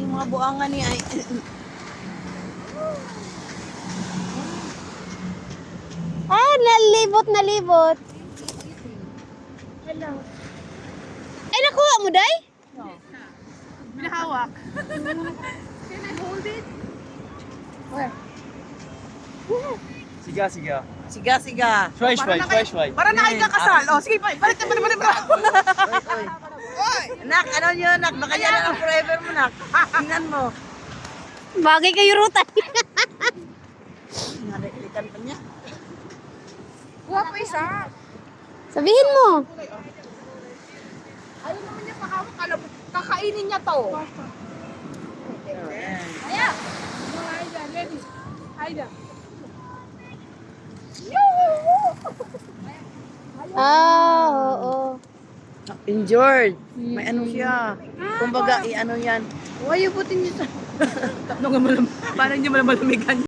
mga buangan ni ay. Ah, nalibot. Hello. Ay, nakuha mo, Day? Binahawak. Can I hold it? Where? Siga, siga. Siga, siga. Schweig, schweig, schweig, schweig. Para na kayo kakasal. Oh, sige pa. Balik. Nak, ano yun, nak? Baka yan ang forever mo, nak. Tingnan mo. Bagay kayo rutan. Nalikan pa niya. Kuha pa isa. Sabihin mo. Ayaw naman niya pakawak. Alam mo, kakainin niya to. Ayan. Aida, ready. Aida. Ah, oo. Injured. May ano siya. Kumbaga, i-ano yan. Huwag yung putin niyo sa... Parang niya malamamigan.